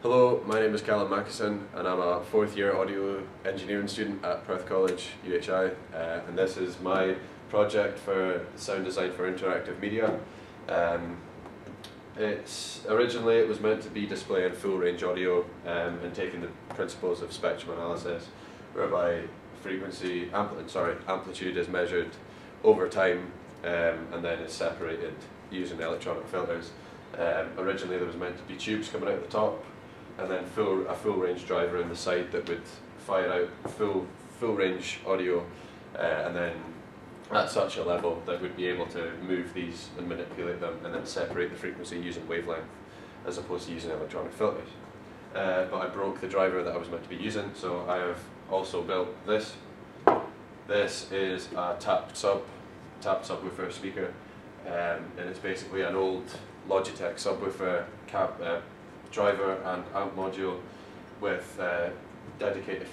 Hello, my name is Callum Mackison and I'm a fourth year audio engineering student at Perth College, UHI, and this is my project for sound design for interactive media. Originally it was meant to be displaying full range audio and taking the principles of spectrum analysis, whereby amplitude is measured over time and then is separated using electronic filters. Originally there was meant to be tubes coming out the top, and then a full range driver in the side that would fire out full range audio, and then at such a level that would be able to move these and manipulate them and then separate the frequency using wavelength as opposed to using electronic filters. But I broke the driver that I was meant to be using, so I have also built this. This is a tapped subwoofer speaker, and it's basically an old Logitech subwoofer driver and amp module with dedicated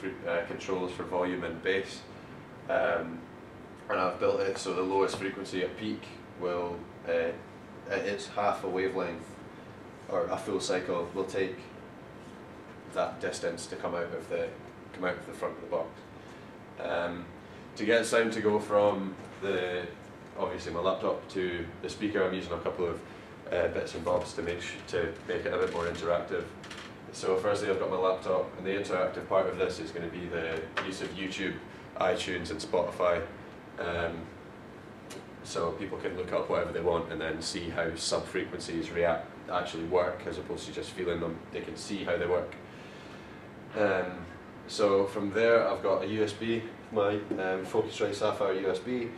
controls for volume and bass, and I've built it so the lowest frequency at peak will, it's half a wavelength or a full cycle will take that distance to come out of the front of the box. To get sound to go from obviously my laptop to the speaker, I'm using a couple of bits and bobs to make it a bit more interactive. So firstly I've got my laptop, and the interactive part of this is going to be the use of YouTube, iTunes and Spotify, so people can look up whatever they want and then see how sub-frequencies actually work, as opposed to just feeling them. They can see how they work. So from there I've got a USB, my Focusrite Sapphire USB,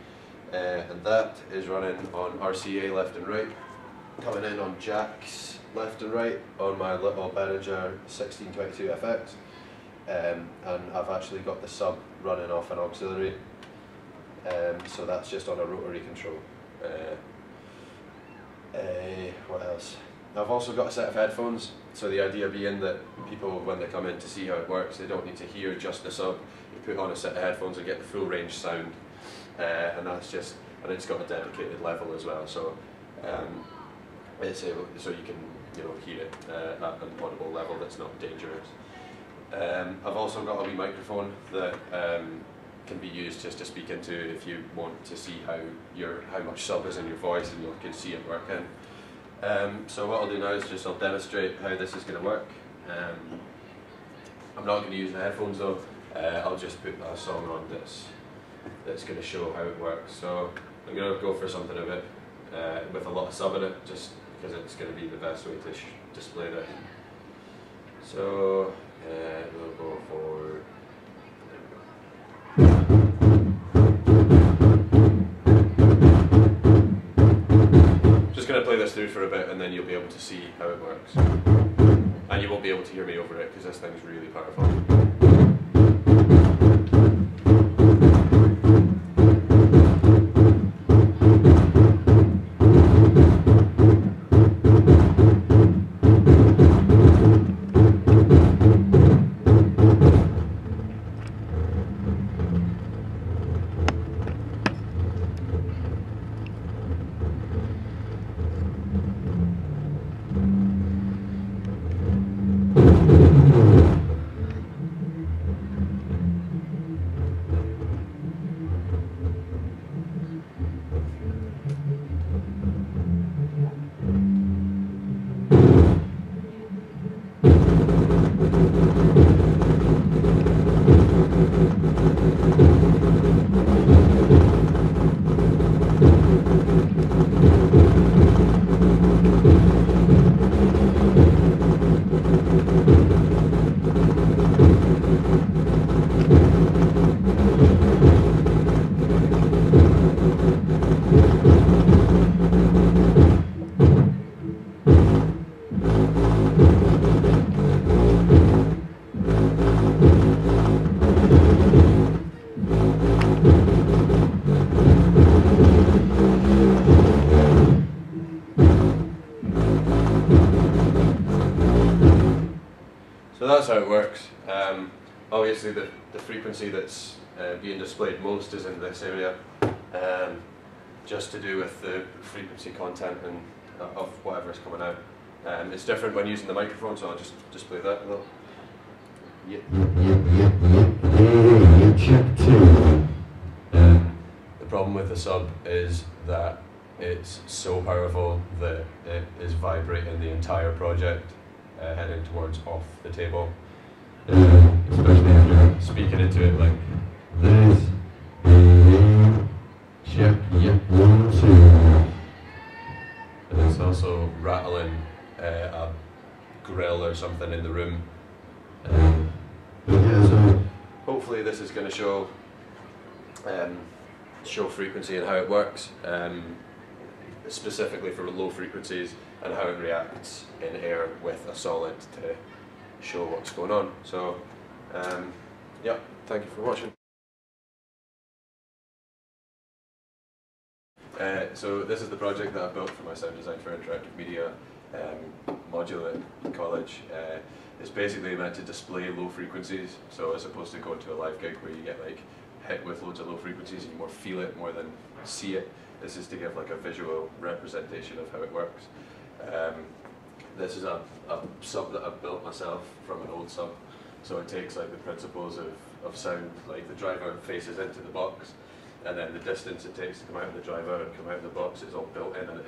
and that is running on RCA left and right, coming in on jacks left and right on my little Behringer 1622 FX, and I've actually got the sub running off an auxiliary, so that's just on a rotary control. What else? I've also got a set of headphones, so the idea being that people, when they come in to see how it works, they don't need to hear just the sub. You put on a set of headphones and get the full range sound, and it's got a dedicated level as well, so it's able, so you can hear it at an audible level that's not dangerous. I've also got a wee microphone that can be used just to speak into if you want to see how much sub is in your voice and you can see it working. So what I'll do now is I'll demonstrate how this is going to work. I'm not going to use the headphones though. I'll just put a song on that's going to show how it works. So I'm going to go for something a bit with a lot of sub in it, just because it's going to be the best way to display this. So we'll go for. Just going to play this through for a bit, and then you'll be able to see how it works. And you won't be able to hear me over it because this thing's really powerful. So that's how it works. Obviously the frequency that's being displayed most is in this area, just to do with the frequency content and of whatever's coming out. It's different when using the microphone, so I'll just display that a little. Yeah. Check 2. The problem with the sub is that it's so powerful that it is vibrating the entire project, heading towards off the table. Especially if you're speaking into it like this. Check, yeah, 1, 2. And it's also rattling a grill or something in the room. Yeah, so hopefully this is going to show frequency and how it works, specifically for low frequencies and how it reacts in air with a solid to show what's going on. So yeah, thank you for watching. So this is the project that I built for my sound design for interactive media module at college. It's basically meant to display low frequencies, so as opposed to going to a live gig where you get like hit with loads of low frequencies and you more feel it more than see it. This is to give like a visual representation of how it works. This is a sub that I've built myself from an old sub, so it takes like the principles of sound, like the driver faces into the box, and then the distance it takes to come out of the driver and come out of the box is all built in, and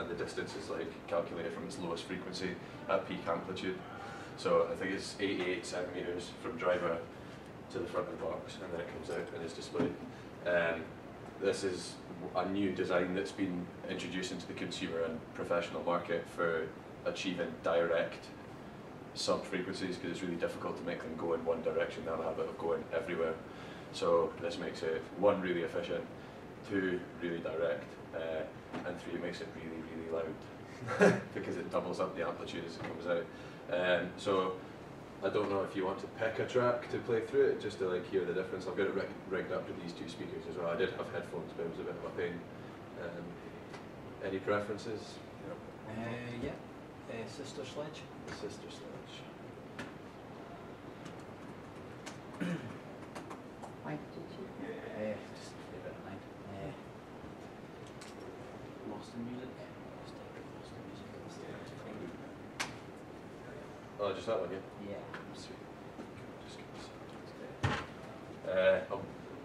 the distance is like calculated from its lowest frequency at peak amplitude. So I think it's 88 centimeters from driver to the front of the box, and then it comes out and is displayed. This is a new design that's been introduced into the consumer and professional market for achieving direct sub-frequencies, because it's really difficult to make them go in one direction. They have a habit of going everywhere. So this makes it, 1, really efficient, 2, really direct, and 3, makes it really, really loud because it doubles up the amplitude as it comes out. So I don't know if you want to pick a track to play through it, just to like hear the difference. I've got it rigged up to these 2 speakers as well. I did have headphones, but it was a bit of a pain. Any preferences? Yeah. Sister Sledge. Sister Sledge. Why did you? Just leave it at 9. Lost in Music. Oh, just that one, yeah? Yeah. Sweet.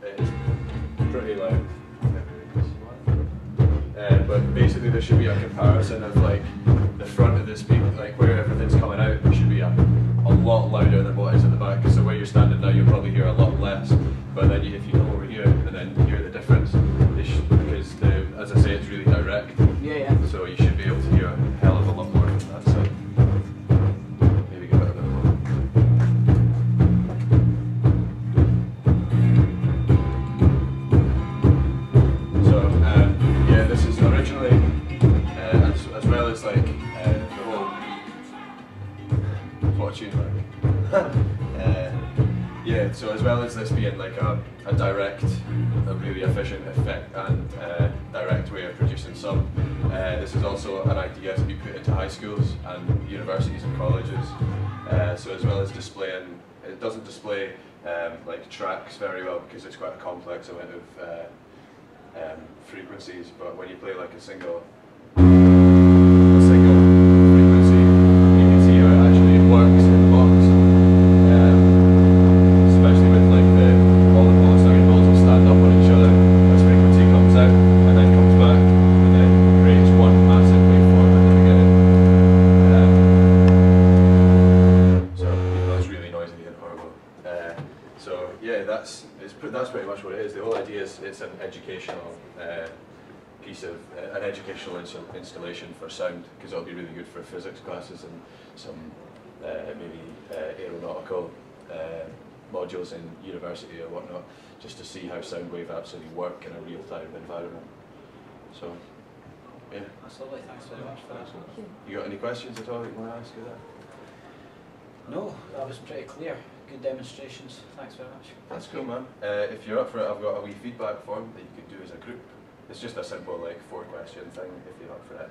It's pretty loud. But basically there should be a comparison of like the front of the speaker, like where everything's coming out, there should be a lot louder than what is at the back. So where you're standing now, you'll probably hear a lot less. But then if you come over here and then hear the difference, because as I say, it's really direct. Yeah. So you should be able to hear a hell of a lot more from that side. Maybe give it a bit more. So yeah, this is originally, as well as like the whole fortune mark. Yeah, so as well as this being like a direct, a really efficient effect and direct way of producing sub, this is also an idea to be put into high schools and universities and colleges. So as well as displaying, it doesn't display like tracks very well because it's quite a complex amount of frequencies, but when you play like a single frequency, you can see how it actually works in the box. Especially with like all the polystyrean balls will stand up on each other as frequency comes out and then comes back and then creates one massive waveform at the beginning. So it's really noisy and horrible. So yeah, that's pretty much what it is. The whole idea is it's an educational piece of an educational installation for sound, because it'll be really good for physics classes and some maybe aeronautical modules in university or whatnot, just to see how sound wave actually work in a real-time environment. So yeah. That's lovely. Thanks very much for that. You got any questions at all that you want to ask you that? No, that was pretty clear. Good demonstrations. Thanks very much. That's cool, man. If you're up for it, I've got a wee feedback form that you could do as a group. It's just a simple like 4-question thing if you're up for it.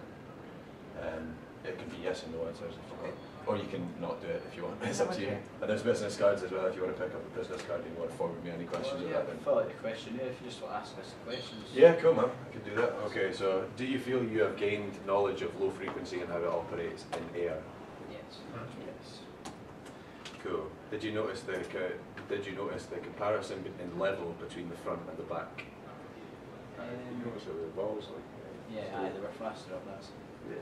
It can be yes and no answers if you want. Or you can not do it if you want. It's Oh, up to you. okay. And there's business cards as well if you want to pick up a business card and you want to forward me any questions Well, about yeah, them. fill out the questionnaire if you just want to ask us questions. Yeah, cool man, I can do that. Okay, so do you feel you have gained knowledge of low frequency and how it operates in air? Yes. Yes. Cool. Did you notice the comparison in level between the front and the back? You notice how the balls like? Yeah, aye, they were faster up that. Yeah.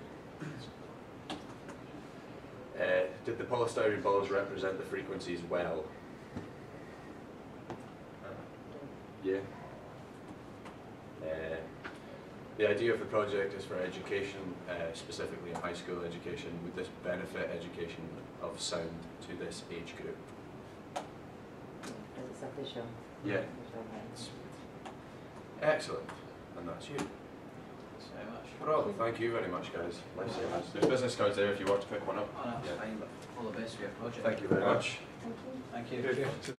Did the polystyrene balls represent the frequencies well? Yeah. The idea of the project is for education, specifically in high school education. Would this benefit education of sound to this age group? As it's official. Yeah. Official, right. Excellent. And that's you. Thanks very much. Well, thank you very much, guys. Lifesavers. There's business cards there if you want to pick one up. Oh, no, that's Yeah. fine, but all the best for your project. Thank you very much. Thank you. Thank you.